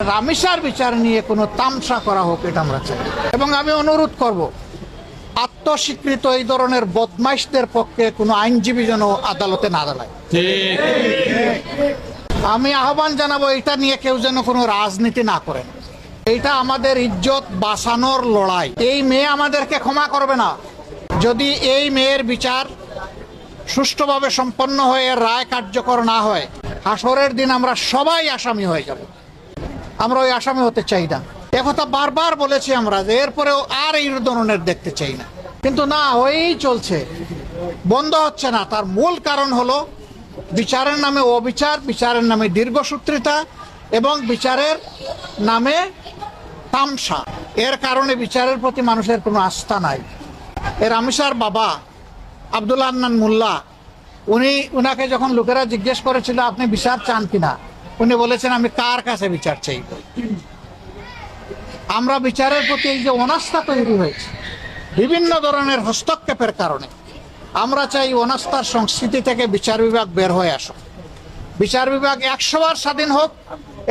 রামিসার বিচার নিয়ে কোনো তামসা করা হোক, এটা আমরা চাই। এবং আমি অনুরোধ করব, আত্মস্বীকৃত এই ধরনের বদমাইশদের পক্ষে কোনো আইনজীবী যেন আদালতে না দাঁড়ায়। আমি আহ্বান জানাবো, এটা নিয়ে কেউ যেন কোনো রাজনীতি না করেন। এইটা আমাদের ইজ্জত বাঁচানোর লড়াই। এই মেয়ে আমাদেরকে ক্ষমা করবে না। যদি এই মেয়ের বিচার সুষ্ঠুভাবে সম্পন্ন হয়ে রায় কার্যকর না হয়, হাসরের দিন আমরা সবাই আসামি হয়ে যাব। আমরা ওই আসামি হতে চাই না। একথা বারবার বলেছি আমরা, যে এরপরেও আর এই ধরনের দেখতে চাই না। কিন্তু না, হয়েই চলছে, বন্ধ হচ্ছে না। তার মূল কারণ হলো বিচারের নামে অবিচার, বিচারের নামে দীর্ঘসূত্রিতা এবং বিচারের নামে তামসা। এর কারণে বিচারের প্রতি মানুষের কোনো আস্থা নাই। এর রামিসার বাবা আব্দুল হান্নান মোল্লা, উনাকে যখন লোকেরা জিজ্ঞেস করেছিল আপনি বিচার চান কিনা, উনি বলেছেন আমি কার কাছে বিচার চাই। আমরা বিচারের প্রতি এই যে অনাস্থা তৈরি হয়েছে বিভিন্ন ধরনের হস্তক্ষেপের কারণে, আমরা চাই অনাস্থার সংস্কৃতি থেকে বিচার বিভাগ বের হয়ে আসুক। বিচার বিভাগ 100 বার স্বাধীন হোক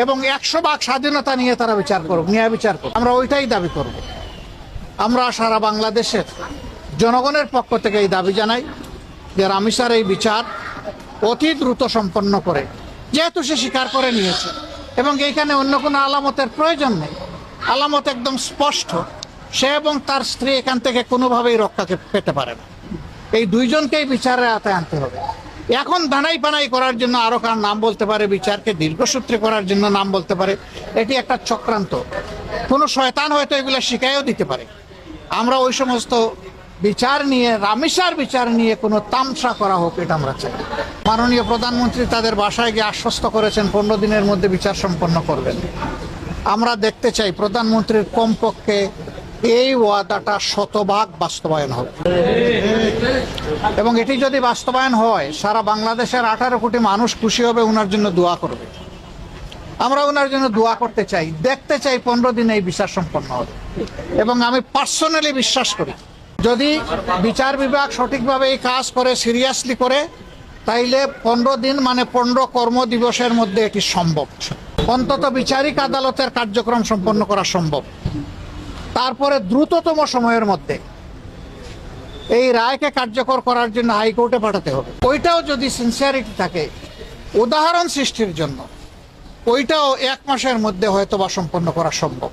এবং 100 ভাগ স্বাধীনতা নিয়ে তারা বিচার করুক, ন্যায় বিচার করুক। আমরা ওইটাই দাবি করব। আমরা সারা বাংলাদেশের জনগণের পক্ষ থেকে এই দাবি জানাই যে রামিসার এই বিচার অতি দ্রুত সম্পন্ন করে, যেহেতু সে স্বীকার করে নিয়েছে এবং এইখানে অন্য কোনো আলামতের প্রয়োজন নেই। আলামত একদম স্পষ্ট, সে এবং তার স্ত্রী এখান থেকে কোনোভাবেই রক্ষাকে পেতে পারে না। এই দুইজনকেই বিচারের আওতায় আনতে হবে। এখন ধানাই পানাই করার জন্য আরো কার নাম বলতে পারে, বিচারকে দীর্ঘসূত্রে করার জন্য নাম বলতে পারে, এটি একটা চক্রান্ত। কোনো শয়তান হয়তো এগুলো শিখাইও দিতে পারে। আমরা ওই সমস্ত বিচার নিয়ে, রামিসার বিচার নিয়ে কোনো তামসা করা হোক, এটা আমরা চাই। মাননীয় প্রধানমন্ত্রী তাদের বাসায় গিয়ে আশ্বস্ত করেছেন 15 দিনের মধ্যে বিচার সম্পন্ন করবেন। আমরা দেখতে চাই প্রধানমন্ত্রীর কমপক্ষে এই ওয়াদাটা 100% বাস্তবায়ন হবে। এবং এটি যদি বাস্তবায়ন হয়, সারা বাংলাদেশের 18 কোটি মানুষ খুশি হবে, ওনার জন্য দোয়া করবে। আমরা ওনার জন্য দোয়া করতে চাই, দেখতে চাই 15 দিনে এই বিচার সম্পন্ন হবে। এবং আমি পার্সোনালি বিশ্বাস করি, যদি বিচার বিভাগ সঠিকভাবে এই কাজ করে, সিরিয়াসলি করে, তাইলে 15 দিন মানে 15 কর্মদিবসের মধ্যে এটি সম্ভব। অন্তত বিচারিক আদালতের কার্যক্রম সম্পন্ন করা সম্ভব। তারপরে দ্রুততম সময়ের মধ্যে এই রায়কে কার্যকর করার জন্য হাইকোর্টে পাঠাতে হবে। ওইটাও যদি সিনসিয়ারিটি থাকে, উদাহরণ সৃষ্টির জন্য, ওইটাও 1 মাসের মধ্যে হয়তো বা সম্পন্ন করা সম্ভব।